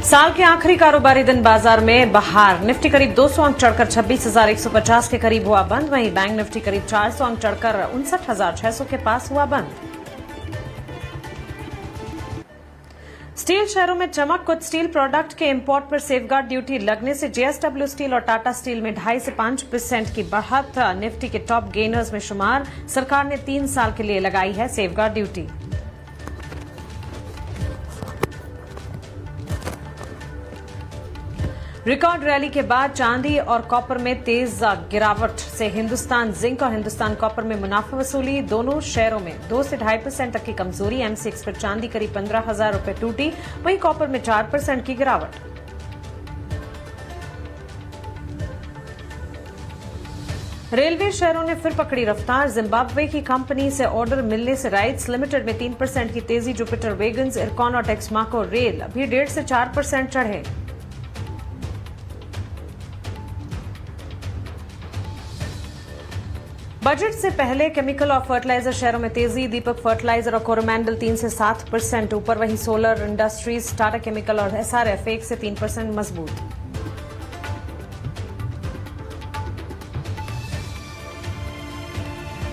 साल के आखिरी कारोबारी दिन बाजार में बहार। निफ्टी करीब 200 अंक चढ़कर 26,150 के करीब हुआ बंद। वहीं बैंक निफ्टी करीब 400 अंक चढ़कर 59,600 के पास हुआ बंद। स्टील शेयरों में चमक। कुछ स्टील प्रोडक्ट के इंपोर्ट पर सेफगार्ड ड्यूटी लगने से जेएसडब्ल्यू स्टील और टाटा स्टील में 2.5 से 5% की बढ़त। निफ्टी के टॉप गेनर्स में शुमार। सरकार ने 3 साल के लिए लगाई है सेफगार्ड ड्यूटी। रिकॉर्ड रैली के बाद चांदी और कॉपर में तेज गिरावट से हिंदुस्तान जिंक और हिंदुस्तान कॉपर में मुनाफा वसूली। दोनों शेयरों में 2 से 2.5% तक की कमजोरी। एमसीएक्स पर चांदी करीब 15,000 रुपए टूटी, वहीं कॉपर में 4% की गिरावट। रेलवे शेयरों ने फिर पकड़ी रफ्तार। जिम्बाब्वे की कंपनी से ऑर्डर मिलने से राइट्स लिमिटेड में 3% की तेजी। जुपिटर वेगन्स, इरकॉन और टेक्समाको रेल अभी 1.5 से 4% चढ़े। बजट से पहले केमिकल और फर्टिलाइजर शेयरों में तेजी। दीपक फर्टिलाइजर और कोरोमंडल 3 से 7% ऊपर। वहीं सोलर इंडस्ट्रीज, टाटा केमिकल और एसआरएफ 1 से 3% मजबूत।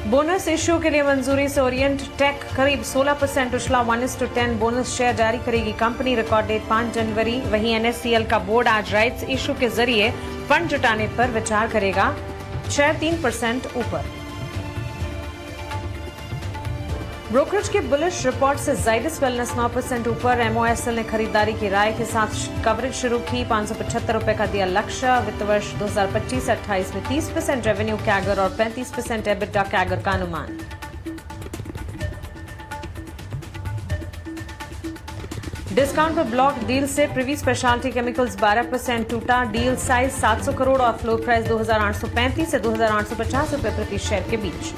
बोनस इश्यू के लिए मंजूरी से ओरिएंट टेक करीब 16% उछला। 1:10 बोनस शेयर जारी करेगी कंपनी। रिकॉर्ड डेट 5 जनवरी। वहीं एनएससीएल का बोर्ड आज राइट्स इश्यू के जरिए फंड जुटाने पर विचार करेगा। शेयर 3% ऊपर। ब्रोकरेज के बुलिश रिपोर्ट से जाइडस वेलनेस 9% ऊपर। एमओएसएल ने खरीदारी की राय के साथ कवरेज शुरू की। 575 रुपए का दिया लक्ष्य। वित्त वर्ष 2025-28 में 30% रेवेन्यू कैगर और 35% एबिटा कैगर का अनुमान। डिस्काउंट पर ब्लॉक डील से प्रिवी स्पेशलिटी केमिकल्स 12% टूटा। डील साइज 700 करोड़ और फ्लोर प्राइस 2,835 से 2,850 रुपए प्रति शेयर के बीच।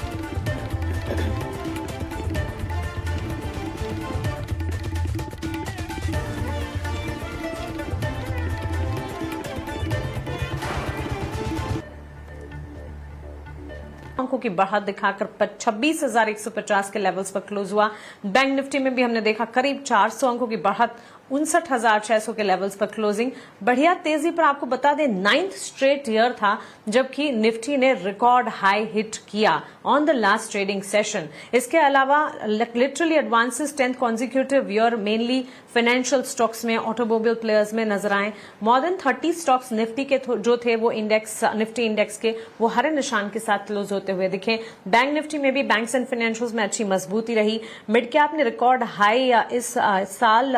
अंकों की बढ़त दिखाकर 26,150 के लेवल्स पर क्लोज हुआ। बैंक निफ्टी में भी हमने देखा करीब 400 अंकों की बढ़त 59,600 के लेवल्स पर क्लोजिंग। बढ़िया तेजी पर आपको बता दें 9th स्ट्रेट ईयर था जबकि निफ्टी ने रिकॉर्ड हाई हिट किया on the last trading session. इसके अलावा literally advances 10th consecutive year mainly financial stocks में, ऑटोमोबाइल प्लेयर्स में नजर आए। मोर देन 30 स्टॉक्स निफ्टी के जो थे वो इंडेक्स निफ्टी इंडेक्स के वो हरे निशान के साथ क्लोज होते हुए दिखे। बैंक निफ्टी में भी बैंक्स एंड फाइनेंशियल्स में अच्छी मजबूती रही। मिड कैप ने रिकॉर्ड हाई इस साल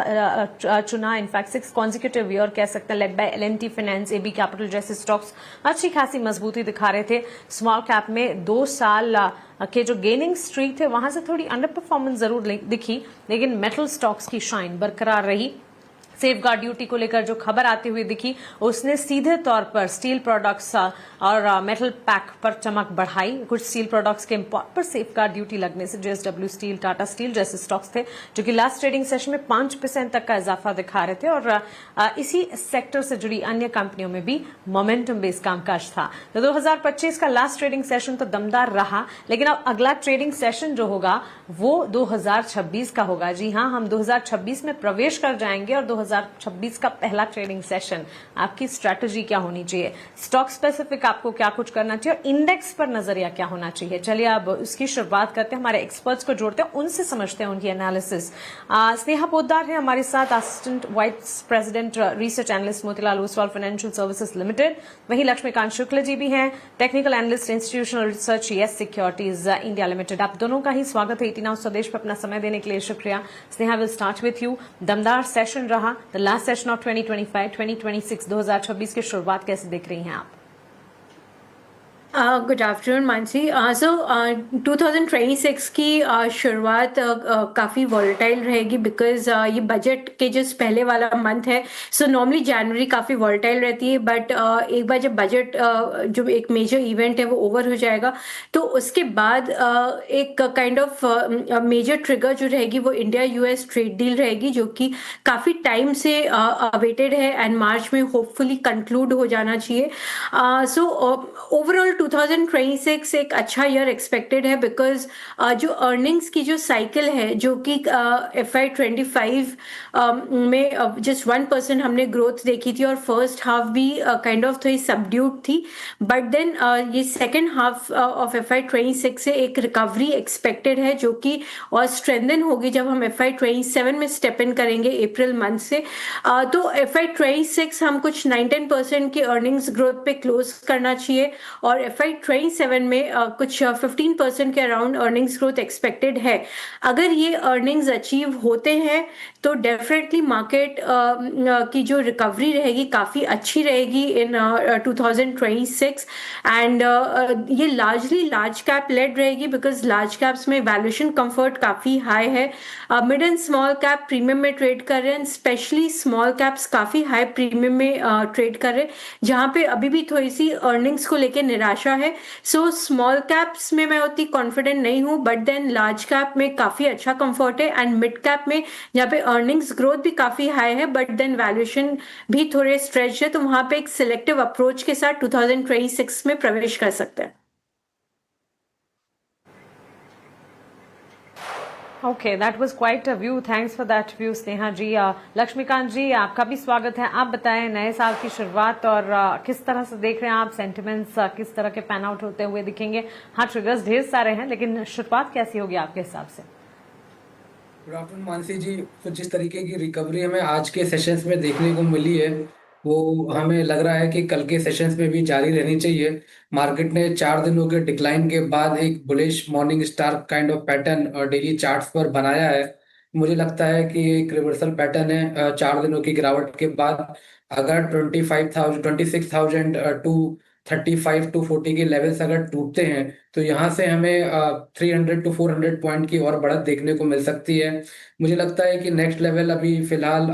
चुना। इनफैक्ट 6 कॉन्जिक्यूटिव ईयर कह सकते हैं। Led by LNT finance, AB capital जैसे स्टॉक्स अच्छी खासी मजबूती दिखा रहे थे। स्मॉल कैप में 2 साल के जो गेनिंग स्ट्रीक थे वहां से थोड़ी अंडर परफॉर्मेंस जरूर दिखी, लेकिन मेटल स्टॉक्स की शाइन बरकरार रही। सेफगार्ड ड्यूटी को लेकर जो खबर आती हुई दिखी उसने सीधे तौर पर स्टील प्रोडक्ट्स और मेटल पैक पर चमक बढ़ाई। कुछ स्टील प्रोडक्ट्स के इंपोर्ट पर सेफगार्ड ड्यूटी लगने से जेएसडब्ल्यू स्टील, टाटा स्टील जैसे स्टॉक्स थे जो कि लास्ट ट्रेडिंग सेशन में 5% तक का इजाफा दिखा रहे थे और इसी सेक्टर से जुड़ी अन्य कंपनियों में भी मोमेंटम बेस्ड कामकाज था। तो 2025 का लास्ट ट्रेडिंग सेशन तो दमदार रहा, लेकिन अब अगला ट्रेडिंग सेशन जो होगा वो 2026 का होगा। जी हां, हम 2026 में प्रवेश कर जाएंगे और 2026 का पहला ट्रेडिंग सेशन। आपकी स्ट्रैटेजी क्या होनी चाहिए, स्टॉक स्पेसिफिक आपको क्या कुछ करना चाहिए और इंडेक्स पर नजरिया क्या होना चाहिए। चलिए अब उसकी शुरुआत करते हैं। हमारे एक्सपर्ट्स को जोड़ते हैं, उनसे समझते हैं उनकी एनालिसिस। स्नेहा पोद्दार है हमारे साथ, assistant vice president research analyst Motilal Oswal financial services limited. वहीं लक्ष्मीकांत शुक्ल जी भी हैं, technical analyst institutional research yes securities India limited. आप दोनों का ही स्वागत है ईटी नाउ स्वदेश पर अपना समय देने के लिए शुक्रिया। Sneha, will start with you. दमदार सेशन रहा, द लास्ट सेशन ऑफ 2025, 2026, 2026 की शुरुआत कैसे देख रही हैं आप? Good afternoon Mansi. सो 2026 की शुरुआत काफ़ी वॉलेटाइल रहेगी बिकॉज ये बजट के जिस पहले वाला मंथ है, सो नॉर्मली जनवरी काफ़ी वॉलेटाइल रहती है, बट एक बार जब बजट जो एक मेजर इवेंट है वो ओवर हो जाएगा तो उसके बाद एक काइंड ऑफ मेजर ट्रिगर जो रहेगी वो इंडिया यूएस ट्रेड डील रहेगी जो कि काफ़ी टाइम से अवेटेड है एंड मार्च में होपफुली कंक्लूड हो जाना चाहिए। सो ओवरऑल 2026 एक अच्छा ईयर एक्सपेक्टेड है बिकॉज जो अर्निंग्स की जो साइकिल है जो कि FY25 में जस्ट 1% हमने ग्रोथ देखी थी और फर्स्ट हाफ भी काइंड ऑफ थोड़ी सबड्यूड थी, बट देन ये सेकेंड हाफ ऑफ FY26 से एक रिकवरी एक्सपेक्टेड है जो कि और स्ट्रेंथन होगी जब हम FY27 में स्टेप इन करेंगे अप्रैल मंथ से। तो FY26 हम कुछ 9-10% की अर्निंग्स ग्रोथ पे क्लोज करना चाहिए और FY27 में कुछ 15% के अराउंड अर्निंग्स ग्रोथ एक्सपेक्टेड है। अगर ये अर्निंग्स अचीव होते हैं तो डेफिनेटली मार्केट की जो रिकवरी रहेगी काफ़ी अच्छी रहेगी इन 2026 एंड ये लार्जली लार्ज कैप लेड रहेगी बिकॉज लार्ज कैप्स में वैल्यूएशन कंफर्ट काफ़ी हाई है। Mid and small cap premium में ट्रेड कर रहे हैं, स्पेशली स्मॉल कैप्स काफ़ी हाई प्रीमियम में ट्रेड कर रहे हैं जहाँ पे अभी भी थोड़ी सी अर्निंग्स को लेकर निराशा है। सो स्मॉल कैप्स में मैं उतनी कॉन्फिडेंट नहीं हूँ, बट देन लार्ज कैप में काफ़ी अच्छा कंफर्ट है एंड मिड कैप में जहाँ पे अर्निंग्स ग्रोथ भी काफ़ी हाई है बट देन वैल्यूएशन भी थोड़े स्ट्रेच है, तो वहाँ पे एक सिलेक्टिव अप्रोच के साथ 2026 में प्रवेश कर सकते हैं। Okay, that was quite a view. Thanks for that view Sneha ji. Laxmikant ji, आपका भी स्वागत है। आप बताएं नए साल की शुरुआत और किस तरह से देख रहे हैं आप, सेंटिमेंट्स किस तरह के पैन आउट होते हुए दिखेंगे? हाँ, ट्रिगर्स ढेर सारे हैं लेकिन शुरुआत कैसी होगी आपके हिसाब से? गुड आफ्टरनून मानसी जी। तो जिस तरीके की रिकवरी हमें आज के सेशंस में देखने को मिली है वो हमें लग रहा है कि कल के सेशंस में भी जारी रहनी चाहिए। मार्केट ने 4 दिनों के डिक्लाइन के बाद एक bullish morning star kind of pattern daily charts पर बनाया है। मुझे लगता है कि ये एक रिवर्सल पैटर्न है 4 दिनों की गिरावट के बाद। अगर 26,000 टू 35 to 40 के लेवल्स अगर टूटते हैं तो यहाँ से हमें 300 to 400 पॉइंट की और बढ़त देखने को मिल सकती है। मुझे लगता है कि नेक्स्ट लेवल अभी फिलहाल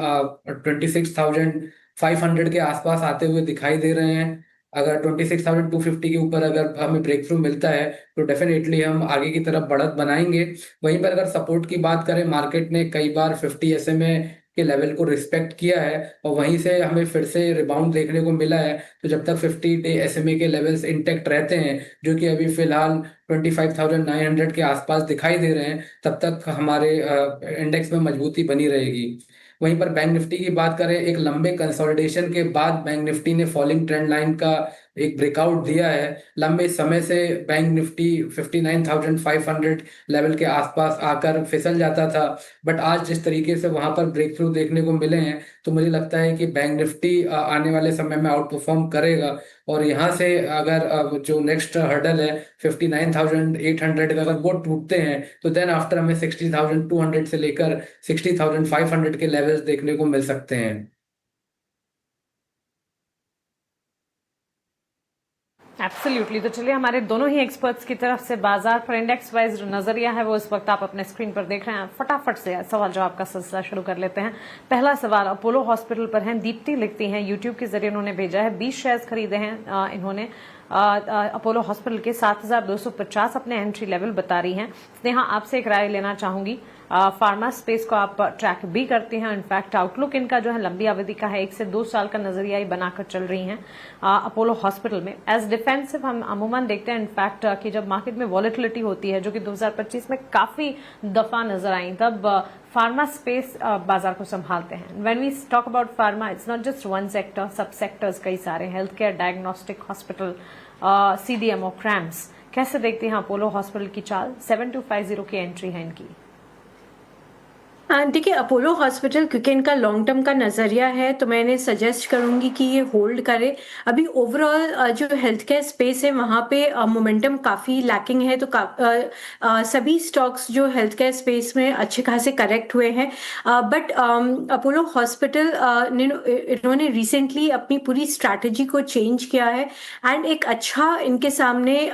26,500 के आसपास आते हुए दिखाई दे रहे हैं। अगर 26,250 के ऊपर अगर हमें ब्रेक थ्रू मिलता है तो डेफिनेटली हम आगे की तरफ बढ़त बनाएंगे। वहीं पर अगर सपोर्ट की बात करें, मार्केट ने कई बार 50 SMA के लेवल को रिस्पेक्ट किया है और वहीं से हमें फिर से रिबाउंड देखने को मिला है। तो जब तक 50-day SMA के लेवल्स इंटेक्ट रहते हैं जो कि अभी फिलहाल 25,900 के आसपास दिखाई दे रहे हैं, तब तक हमारे इंडेक्स में मजबूती बनी रहेगी। वहीं पर बैंक निफ्टी की बात करें, एक लंबे कंसोलिडेशन के बाद बैंक निफ्टी ने फॉलिंग ट्रेंड लाइन का एक ब्रेकआउट दिया है। लंबे समय से बैंक निफ्टी 59,500 लेवल के आसपास आकर फिसल जाता था, बट आज जिस तरीके से वहां पर ब्रेक थ्रू देखने को मिले हैं तो मुझे लगता है कि बैंक निफ्टी आने वाले समय में आउट परफॉर्म करेगा। और यहाँ से अगर जो नेक्स्ट हर्डल है 59,800 का अगर वो टूटते हैं तो देन आफ्टर हमें 60,200 से लेकर 60,500 के लेवल्स देखने को मिल सकते हैं। एब्सोल्युटली। तो चलिए हमारे दोनों ही एक्सपर्ट्स की तरफ से बाजार पर इंडेक्स वाइज जो नजरिया है वो इस वक्त आप अपने स्क्रीन पर देख रहे हैं। फटाफट से सवाल जवाब का सिलसिला शुरू कर लेते हैं। पहला सवाल अपोलो हॉस्पिटल पर है। दीप्ति लिखती हैं, यूट्यूब के जरिए उन्होंने भेजा है। 20 शेयर्स खरीदे हैं इन्होंने अपोलो हॉस्पिटल के 7,250 अपने एंट्री लेवल बता रही हैं। स्नेहा, आपसे एक राय लेना चाहूंगी। फार्मा स्पेस को आप ट्रैक भी करती हैं, इनफैक्ट आउटलुक इनका जो है लंबी अवधि का है, 1 से 2 साल का नजरिया ही बनाकर चल रही हैं अपोलो हॉस्पिटल में। एज डिफेंसिव हम अमूमन देखते हैं इनफैक्ट कि जब मार्केट में वॉलेटिलिटी होती है जो कि 2025 में काफी दफा नजर आई, तब फार्मा स्पेस बाजार को संभालते हैं। When we talk about pharma, it's not just one sector, सब सेक्टर्स कई सारे, health care, diagnostic, hospital, CDMO, CRAMS. कैसे देखते हैं अपोलो हॉस्पिटल की चाल? 7250 की एंट्री है इनकी। देखिए अपोलो हॉस्पिटल क्योंकि इनका लॉन्ग टर्म का नज़रिया है तो मैंने सजेस्ट करूंगी कि ये होल्ड करे। अभी ओवरऑल जो हेल्थ केयर स्पेस है वहाँ पे मोमेंटम काफ़ी लैकिंग है, तो सभी स्टॉक्स जो हेल्थ केयर स्पेस में अच्छे खासे करेक्ट हुए हैं। बट अपोलो हॉस्पिटल इन्होंने रिसेंटली अपनी पूरी स्ट्रैटेजी को चेंज किया है एंड एक अच्छा इनके सामने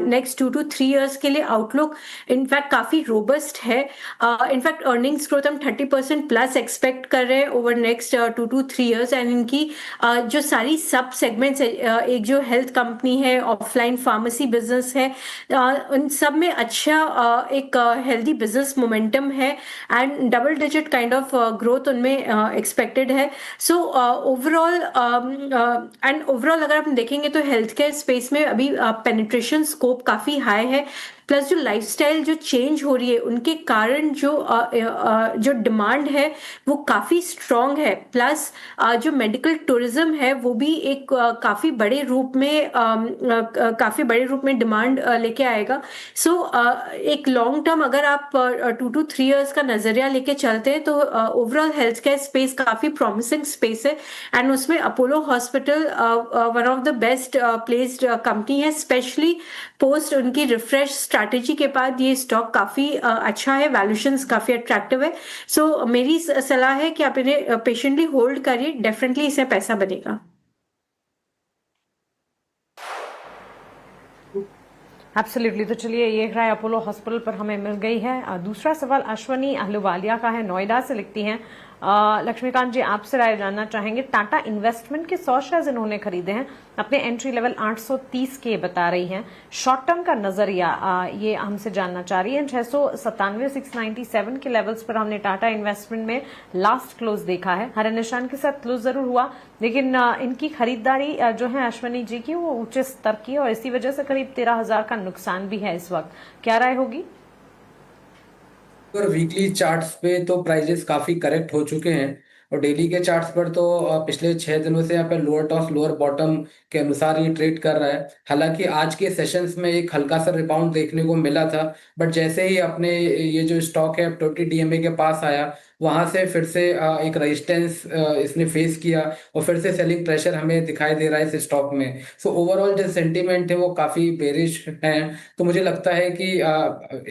नेक्स्ट 2 to 3 years के लिए आउटलुक इनफैक्ट काफ़ी रोबस्ट है। इनफैक्ट अर्निंग अर्निंग्स ग्रोथ हम 30% प्लस एक्सपेक्ट कर रहे हैं over next 2 to 3 years, and इनकी जो सारी सब सेगमेंट्स है, एक जो हेल्थ कंपनी है, ऑफलाइन फार्मेसी बिजनेस है, उन सब में अच्छा एक हेल्दी बिजनेस मोमेंटम है and double digit kind of growth उनमें एक्सपेक्टेड है. सो ओवरऑल अगर आप देखेंगे तो हेल्थ केयर स्पेस में अभी पेनिट्रेशन स्कोप काफी हाई है, प्लस जो लाइफस्टाइल जो चेंज हो रही है उनके कारण जो डिमांड है वो काफी स्ट्रांग है, प्लस जो मेडिकल टूरिज्म है वो भी एक काफी बड़े रूप में डिमांड लेके आएगा. सो एक लॉन्ग टर्म अगर आप 2 to 3 years का नजरिया लेके चलते हैं तो ओवरऑल हेल्थ केयर स्पेस काफी प्रॉमिसिंग स्पेस है, एंड उसमें Apollo hospital one of the best placed company है, स्पेशली पोस्ट उनकी रिफ्रेश स्ट्रैटेजी के बाद ये स्टॉक काफी अच्छा है, वैल्यूएशंस काफी अट्रैक्टिव है. सो मेरी सलाह है कि आप इन्हें पेशेंटली होल्ड करिए, डेफिनेटली इससे पैसा बनेगा. एब्सोल्युटली. तो चलिए, ये राय अपोलो हॉस्पिटल पर हमें मिल गई है. दूसरा सवाल अश्वनी अहलुवालिया का है, नोएडा से लिखती हैं. लक्ष्मीकांत जी, आपसे राय जानना चाहेंगे. टाटा इन्वेस्टमेंट के 100 शेयर इन्होंने खरीदे हैं, अपने एंट्री लेवल 830 के बता रही हैं. शॉर्ट टर्म का नजरिया ये हमसे जानना चाह रही है. 697 697 के लेवल्स पर हमने टाटा इन्वेस्टमेंट में लास्ट क्लोज देखा है. हरे निशान के साथ क्लोज जरूर हुआ, लेकिन इनकी खरीदारी जो है अश्वनी जी की वो ऊंचे स्तर की है और इसी वजह से करीब 13,000 का नुकसान भी है इस वक्त. क्या राय होगी? और वीकली चार्ट्स पे तो प्राइजेस काफी करेक्ट हो चुके हैं, और डेली के चार्ट्स पर तो पिछले 6 दिनों से यहाँ पे लोअर टॉप लोअर बॉटम के अनुसार ये ट्रेड कर रहा है. हालांकि आज के सेशंस में एक हल्का सा रिबाउंड देखने को मिला था, बट जैसे ही अपने ये जो स्टॉक है 20 DMA के पास आया, वहां से फिर से एक रेजिस्टेंस इसने फेस किया और फिर से सेलिंग प्रेशर हमें दिखाई दे रहा है इस स्टॉक में. सो ओवरऑल जो सेंटीमेंट है वो काफी बेरिश है. तो मुझे लगता है कि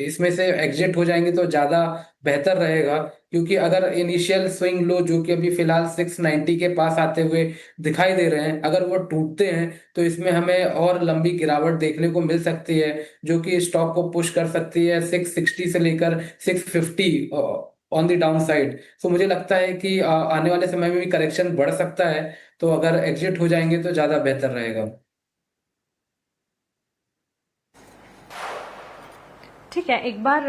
इसमें से एग्जिट हो जाएंगे तो ज्यादा बेहतर रहेगा, क्योंकि अगर इनिशियल स्विंग लो जो कि अभी फिलहाल 690 के पास आते हुए दिखाई दे रहे हैं, अगर वो टूटते हैं तो इसमें हमें और लंबी गिरावट देखने को मिल सकती है, जो कि स्टॉक को पुश कर सकती है 660 से लेकर 650 ऑन द डाउन साइड. सो मुझे लगता है कि आने वाले समय में भी करेक्शन बढ़ सकता है, तो अगर एग्जिट हो जाएंगे तो ज्यादा बेहतर रहेगा. ठीक है, एक बार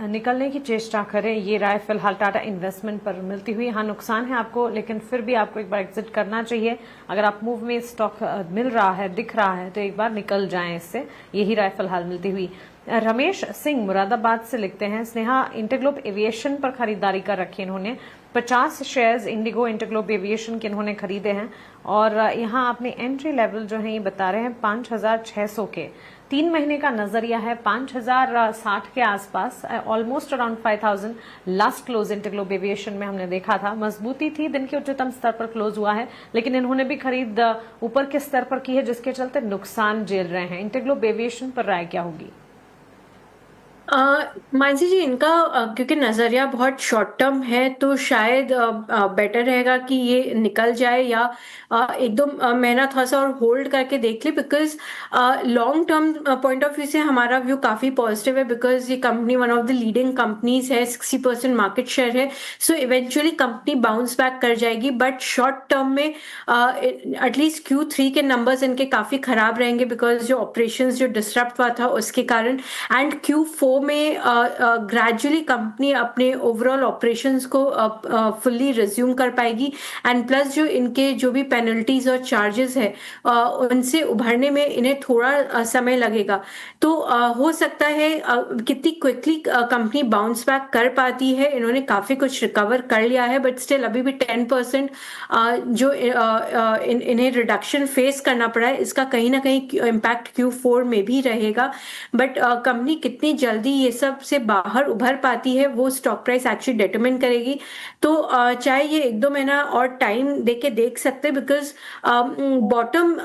निकलने की चेष्टा करें. ये राय फिलहाल टाटा इन्वेस्टमेंट पर मिलती हुई. हाँ, नुकसान है आपको, लेकिन फिर भी आपको एक बार एग्जिट करना चाहिए. अगर आप मूव में स्टॉक मिल रहा है, दिख रहा है, तो एक बार निकल जाएं इससे. यही राय फिलहाल मिलती हुई. रमेश सिंह मुरादाबाद से लिखते हैं. स्नेहा इंटरग्लोब एविएशन पर खरीदारी कर रखी इन्होंने. 50 शेयर्स इंडिगो इंटरग्लोब एविएशन के इन्होंने खरीदे हैं, और यहाँ आपने एंट्री लेवल जो है ये बता रहे हैं 5,600 के. 3 महीने का नजरिया है 5,060 के आसपास, almost around 5,000 last close InterGlobe aviation में हमने देखा था. मजबूती थी, दिन के उच्चतम स्तर पर क्लोज हुआ है, लेकिन इन्होंने भी खरीद ऊपर के स्तर पर की है, जिसके चलते नुकसान झेल रहे हैं. इंटरग्लोब एविएशन पर राय क्या होगी? मानसी जी, इनका क्योंकि नजरिया बहुत शॉर्ट टर्म है तो शायद बेटर रहेगा कि ये निकल जाए या एक दो महीना थोड़ा सा और होल्ड करके देख ले, because long term point of view से हमारा व्यू काफी पॉजिटिव है, बिकॉज ये company one of the leading companies है, 60% मार्केट शेयर है. So eventually company bounce back कर जाएगी, बट शॉर्ट टर्म में एटलीस्ट Q3 के नंबर्स इनके काफी खराब रहेंगे, बिकॉज जो ऑपरेशंस जो डिस्टर्ब हुआ था उसके कारण, एंड Q4 में ग्रेजुअली कंपनी अपने ओवरऑल ऑपरेशंस को फुल्ली रिज्यूम कर पाएगी, एंड प्लस जो इनके जो भी पेनल्टीज और चार्जेस है उनसे उभरने में इन्हें थोड़ा समय लगेगा. तो हो सकता है कितनी क्विकली कंपनी बाउंस बैक कर पाती है. इन्होंने काफी कुछ रिकवर कर लिया है, बट स्टिल अभी भी 10% जो इन्हें रिडक्शन फेस करना पड़ा है, इसका कहीं ना कहीं इम्पैक्ट Q4 में भी रहेगा. बट कंपनी कितनी जल्दी ये सब से बाहर उभर पाती है वो स्टॉक प्राइस एक्चुअली डिटरमिन करेगी. तो चाहे ये 1-2 महीना और टाइम देके देख सकते हैं, बिकॉज बॉटम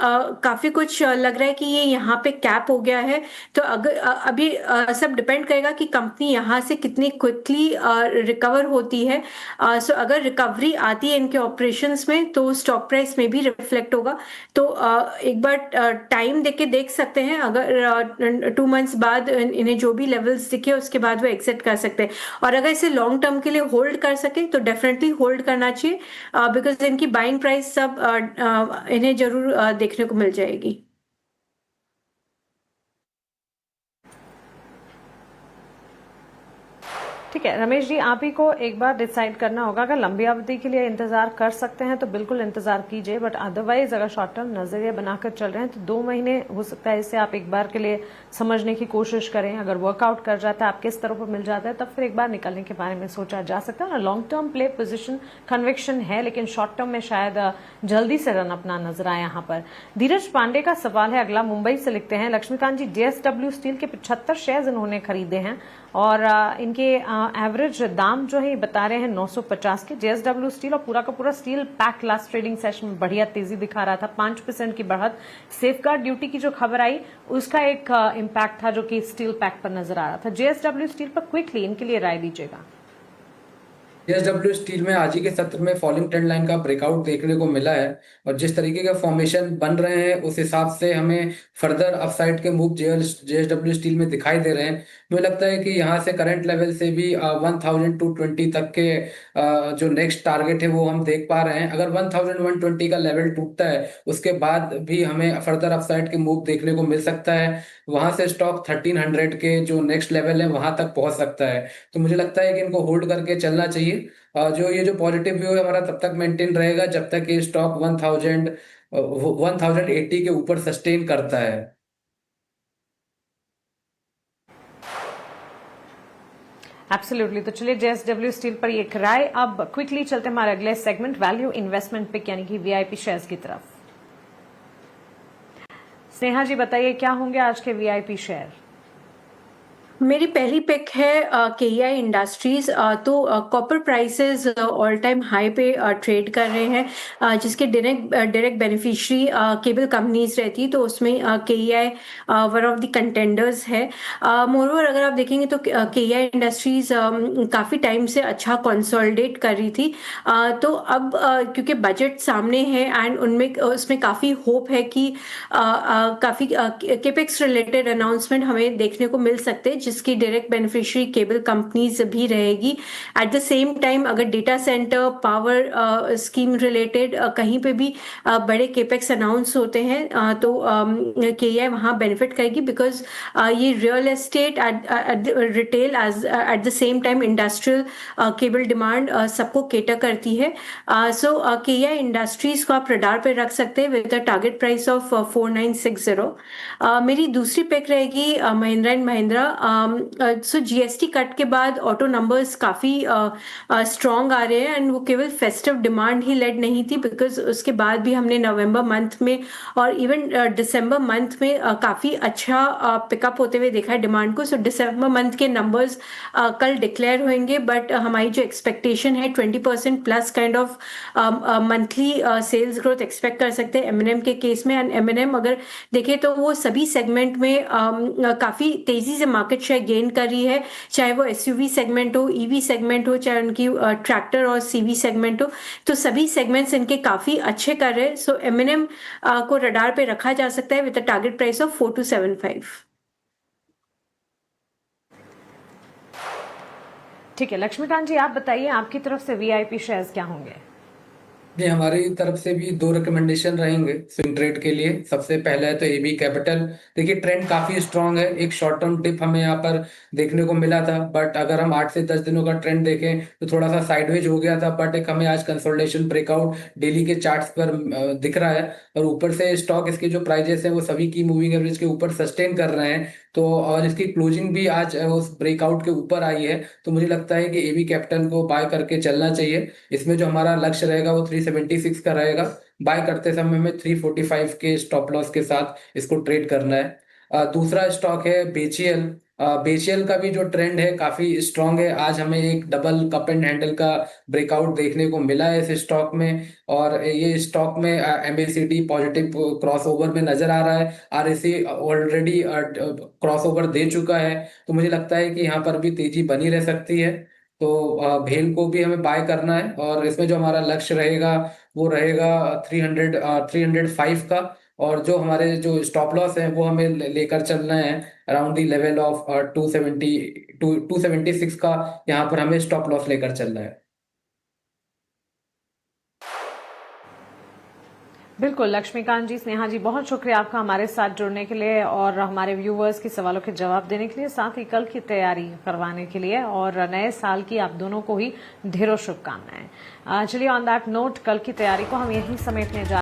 काफी कुछ लग रहा है कि ये यहाँ पे कैप हो गया है. तो अगर अभी सब डिपेंड करेगा कि कंपनी यहाँ से कितनी क्विकली रिकवर होती है. सो अगर रिकवरी आती है इनके ऑपरेशंस में तो स्टॉक प्राइस में भी रिफ्लेक्ट होगा. तो एक बार टाइम देके देख सकते हैं. अगर 2 मंथ्स बाद इन्हें जो भी लेवल लेवल्स दिखे उसके बाद वो एग्जिट कर सकते हैं। और अगर इसे लॉन्ग टर्म के लिए होल्ड कर सके तो डेफिनेटली होल्ड करना चाहिए, बिकॉज इनकी बाइंग प्राइस सब इन्हें जरूर देखने को मिल जाएगी। ठीक है रमेश जी, आप ही को एक बार डिसाइड करना होगा। अगर लंबी अवधि के लिए इंतजार कर सकते हैं तो बिल्कुल इंतजार कीजिए, बट अदरवाइज अगर शॉर्ट टर्म नजरिया बनाकर चल रहे हैं तो 2 महीने हो सकता है, इसे आप एक बार के लिए समझने की कोशिश करें। अगर वर्कआउट कर जाता है, आपके स्तरों पर मिल जाता है, तब फिर एक बार निकलने के बारे में सोचा जा सकता है। Long term play position conviction है, लेकिन शॉर्ट टर्म में शायद जल्दी से रन अपना नजर आए। यहाँ पर धीरज पांडे का सवाल है अगला, मुंबई से लिखते हैं लक्ष्मीकांत जी, JSW स्टील के 75 शेयर इन्होंने खरीदे हैं और इनके एवरेज दाम जो है बता रहे हैं 950 के। JSW स्टील और पूरा का पूरा steel pack last trading session में बढ़िया तेजी दिखा रहा था, 5% की बढ़त। सेफगार्ड ड्यूटी की जो खबर आई उसका एक इम्पैक्ट था जो कि स्टील पैक पर नजर आ रहा था। JSW स्टील पर क्विकली इनके लिए राय दीजिएगा। JSW स्टील में आज ही के सत्र में फॉलिंग ट्रेंड लाइन का ब्रेकआउट देखने को मिला है और जिस तरीके के फॉर्मेशन बन रहे हैं उस हिसाब से हमें फर्दर अपसाइड के मूव JSW स्टील में दिखाई दे रहे हैं। मुझे लगता है कि यहाँ से करंट लेवल से भी 1220 तक के जो नेक्स्ट टारगेट है वो हम देख पा रहे हैं। अगर 1120 का लेवल टूटता है उसके बाद भी हमें फर्दर अपसाइड के मूव देखने को मिल सकता है। वहां से स्टॉक 1300 के जो नेक्स्ट लेवल है वहां तक पहुंच सकता है। तो मुझे लगता है कि इनको होल्ड करके चलना चाहिए। जो पॉजिटिव व्यू है हमारा तब तक मेंटेन रहेगा जब तक ये स्टॉक 1080 के ऊपर सस्टेन करता है। एब्सोल्युटली, तो चलिए JSW स्टील पर एक राय। अब क्विकली चलते हैं हमारे अगले सेगमेंट वैल्यू इन्वेस्टमेंट पिक यानी कि VIP शेयर्स की तरफ। स्नेहा जी बताइए क्या होंगे आज के VIP शेयर? मेरी पहली पिक है KEI इंडस्ट्रीज। तो copper prices all time high पे ट्रेड कर रहे हैं, जिसके डायरेक्ट बेनिफिशियरी केबल कंपनीज रहती, तो उसमें KEI one of the contenders है। मोरओवर अगर आप देखेंगे तो KEI इंडस्ट्रीज काफ़ी टाइम से अच्छा कंसोलिडेट कर रही थी, तो अब क्योंकि बजट सामने है एंड उनमें उसमें काफ़ी होप है कि काफ़ी केपेक्स रिलेटेड अनाउंसमेंट हमें देखने को मिल सकते हैं, जिसकी डायरेक्ट बेनिफिशियरी केबल कंपनीज भी रहेगी। एट द सेम टाइम अगर data centre power scheme related कहीं पे भी बड़े केपेक्स अनाउंस होते हैं तो KEI वहाँ बेनिफिट करेगी, बिकॉज ये real estate retail at the same time industrial cable demand सबको केटर करती है। सो KEI इंडस्ट्रीज को आप रडार पे रख सकते हैं with the target price of 4960। मेरी दूसरी पिक रहेगी Mahindra and Mahindra. So GST cut के बाद ऑटो नंबर्स काफ़ी स्ट्रॉन्ग आ रहे हैं एंड वो केवल फेस्टिव डिमांड ही लेड नहीं थी, बिकॉज उसके बाद भी हमने नवंबर मंथ में और इवन दिसंबर मंथ में काफ़ी अच्छा पिकअप होते हुए देखा है डिमांड को। सो दिसंबर मंथ के नंबर्स कल डिक्लेयर होंगे, बट हमारी जो एक्सपेक्टेशन है 20% plus kind of monthly sales growth expect कर सकते हैं M&M के केस में। एंड M&M अगर देखें तो वो सभी सेगमेंट में काफ़ी तेज़ी से मार्केट शेयर गेन कर रही है, चाहे वो SUV सेगमेंट हो, EV सेगमेंट हो, चाहे उनकी ट्रैक्टर और CV सेगमेंट हो, तो सभी सेगमेंट्स इनके काफ़ी अच्छे कर रहे हैं। सो M&M को रडार पे रखा जा सकता है with a target price of 4275। ठीक है लक्ष्मीकांत जी, आप बताइए आपकी तरफ से VIP शेयर्स क्या होंगे? जी हमारी तरफ से भी 2 रिकमेंडेशन रहेंगे स्विंग ट्रेड के लिए। सबसे पहला है तो AB कैपिटल। देखिए ट्रेंड काफी स्ट्रांग है, एक शॉर्ट टर्म डिप हमें यहाँ पर देखने को मिला था, बट अगर हम 8 से 10 दिनों का ट्रेंड देखें तो थोड़ा सा साइडवेज हो गया था, बट एक हमें आज कंसोलिडेशन ब्रेकआउट डेली के चार्ट्स पर दिख रहा है। और ऊपर से स्टॉक इसके जो प्राइजेस है वो सभी की मूविंग एवरेज के ऊपर सस्टेन कर रहे हैं, तो और इसकी क्लोजिंग भी आज उस ब्रेकआउट के ऊपर आई है। तो मुझे लगता है कि AB कैपिटल को बाय करके चलना चाहिए। इसमें जो हमारा लक्ष्य रहेगा वो 376 का रहेगा। बाय करते समय में 345 के स्टॉप लॉस के साथ इसको ट्रेड करना है। दूसरा स्टॉक है BHEL। BHEL का भी जो ट्रेंड है काफी स्ट्रांग है। आज हमें एक डबल कप एंड हैंडल का ब्रेकआउट देखने को मिला है इस स्टॉक में, और ये स्टॉक में MACD पॉजिटिव क्रॉसओवर में नजर आ रहा है। RSI ऑलरेडी क्रॉसओवर दे चुका है, तो मुझे लगता है कि यहाँ पर भी तेजी बनी रह सकती है। तो भेल को भी हमें बाय करना है और इसमें जो हमारा लक्ष्य रहेगा वो रहेगा 305 का। और जो हमारे जो स्टॉप लॉस है वो हमें लेकर चलना है अराउंड द लेवल ऑफ 276 का। यहाँ पर हमें स्टॉप लॉस लेकर चलना है। बिल्कुल लक्ष्मीकांत जी, स्नेहा जी, बहुत शुक्रिया आपका हमारे साथ जुड़ने के लिए और हमारे व्यूअर्स के सवालों के जवाब देने के लिए, साथ ही कल की तैयारी करवाने के लिए, और नए साल की आप दोनों को ही ढेरों शुभकामनाएं। चलिए ऑन दैट नोट, कल की तैयारी को हम यहीं समेटने जा